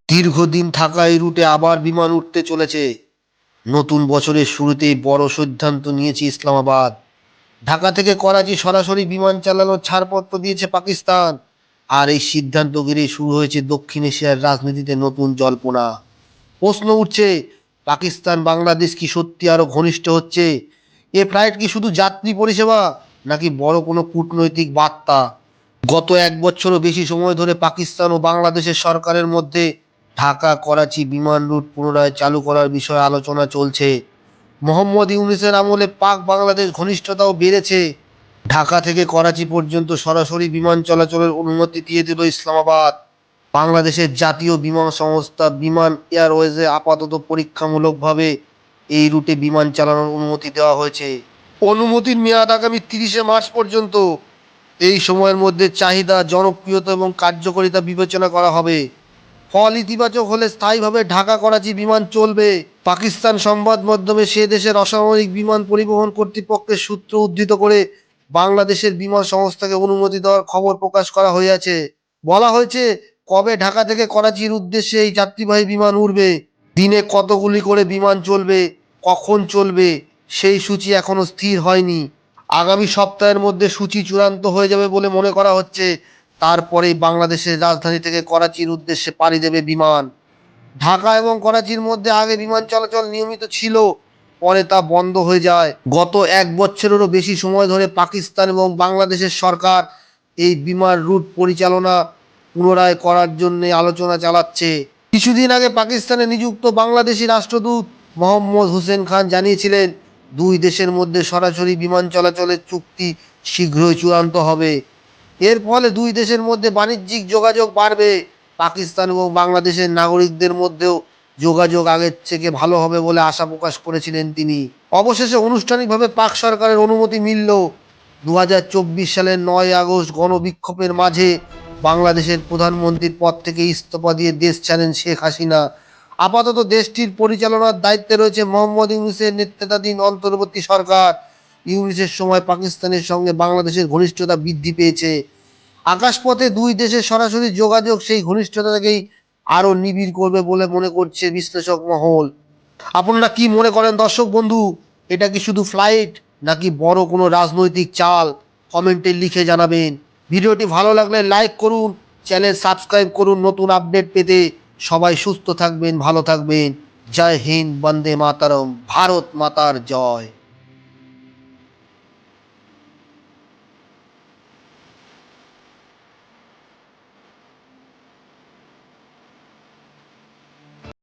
দীর্ঘদিন থাকা এই রুটে আবার বিমান উঠতে চলেছে। নতুন বছরের শুরুতেই বড় সিদ্ধান্ত নিয়েছে ইসলামাবাদ। ঢাকা থেকে করাচি সরাসরি বিমান চালানোর ছাড়পত্র দিয়েছে পাকিস্তান। আর এই সিদ্ধান্ত ঘিরে শুরু হয়েছে দক্ষিণ এশিয়ার রাজনীতিতে নতুন জল্পনা। প্রশ্ন উঠছে, পাকিস্তান বাংলাদেশ কি সত্যি আরো ঘনিষ্ঠ হচ্ছে? এ ফ্লাইট কি শুধু যাত্রী পরিষেবা, নাকি বড় কোনো কূটনৈতিক বার্তা? গত এক বছরও বেশি সময় ধরে পাকিস্তান ও বাংলাদেশের সরকারের মধ্যে ঢাকা করাচি বিমান রুট পুনরায় চালু করার বিষয়ে আলোচনা চলছে। মোহাম্মদ ইউনূসের আমলে পাক বাংলাদেশ ঘনিষ্ঠতাও বেড়েছে। ঢাকা থেকে করাচি পর্যন্ত সরাসরি বিমান চলাচলের অনুমতি দিয়ে দিল ইসলামাবাদ। বাংলাদেশের জাতীয় বিমান সংস্থা বিমান এয়ারওয়েজে আপাতত পরীক্ষামূলকভাবে এই রুটে বিমান চালানোর অনুমতি দেওয়া হয়েছে। অনুমতির মেয়াদ আগামী 30শে মার্চ পর্যন্ত। এই সময়ের মধ্যে চাহিদা, জনপ্রিয়তা এবং কার্যকারিতা বিবেচনা করা হবে। ফল ইতিবাচক হলে স্থায়ীভাবে ঢাকা করাচি বিমান চলবে। পাকিস্তান সংবাদ মাধ্যমে সে দেশের অসামরিক বিমান পরিবহন কর্তৃপক্ষের সূত্র উদ্ধৃত করে বাংলাদেশের বিমান সংস্থাকে অনুমতি দেওয়ার খবর প্রকাশ করা হয়েছে। বলা হয়েছে, কবে ঢাকা থেকে করাচির উদ্দেশ্যে এই যাত্রীবাহী বিমান উড়বে, দিনে কতগুলি করে বিমান চলবে, কখন চলবে, সেই সূচি এখনো স্থির হয়নি। আগামী সপ্তাহের মধ্যে সূচি চূড়ান্ত হয়ে যাবে বলে মনে করা হচ্ছে। তারপরেই বাংলাদেশের রাজধানী থেকে করাচির উদ্দেশ্যে পাড়ি দেবে বিমান। ঢাকা এবং করাচির মধ্যে আগে বিমান চলাচল নিয়মিত ছিল, পরে তা বন্ধ হয়ে যায়। গত এক বছরেরও বেশি সময় ধরে পাকিস্তান এবং বাংলাদেশের সরকার এই বিমান রুট পরিচালনা পুনরায় করার জন্য আলোচনা চালাচ্ছে। কিছুদিন আগে পাকিস্তানে নিযুক্ত বাংলাদেশি রাষ্ট্রদূত মোহাম্মদ হোসেন খান জানিয়েছিলেন, দুই দেশের মধ্যে সরাসরি বিমান চলাচলের চুক্তি শীঘ্রই চূড়ান্ত হবে। এর ফলে দুই দেশের মধ্যে বাণিজ্যিক যোগাযোগ বাড়বে। পাকিস্তান এবং বাংলাদেশের নাগরিকদের মধ্যেও যোগাযোগ আগের থেকে ভালো হবে বলে আশা প্রকাশ করেছিলেন তিনি। অবশেষে আনুষ্ঠানিকভাবে পাক সরকারের অনুমতি মিলল। 2024 সালের 9 আগস্ট গণবিক্ষোভের মাঝে বাংলাদেশের প্রধানমন্ত্রীর পদ থেকে ইস্তফা দিয়ে দেশ ছাড়েন শেখ হাসিনা। আপাতত দেশটির পরিচালনার দায়িত্বে রয়েছে মোহাম্মদ ইউনূসের নেতৃত্বাধীন অন্তর্বর্তী সরকার। ইউনূসের সময় পাকিস্তানের সঙ্গে বাংলাদেশের ঘনিষ্ঠতা বৃদ্ধি পেয়েছে। আকাশপথে দুই দেশের সরাসরি যোগাযোগ সেই ঘনিষ্ঠতাকেই আরো নিবিড় করবে বলে মনে করছে বিশ্লেষক মহল। আপনারা কি মনে করেন দর্শক বন্ধু? এটা কি শুধু ফ্লাইট, নাকি বড় কোনো রাজনৈতিক চাল? কমেন্টে লিখে জানাবেন। ভিডিওটি ভালো লাগলে লাইক করুন, চ্যানেল সাবস্ক্রাইব করুন নতুন আপডেট পেতে। সবাই সুস্থ থাকবেন, ভালো থাকবেন। জয় হিন্দ, বন্দে মাতরম, ভারত মাতার জয়।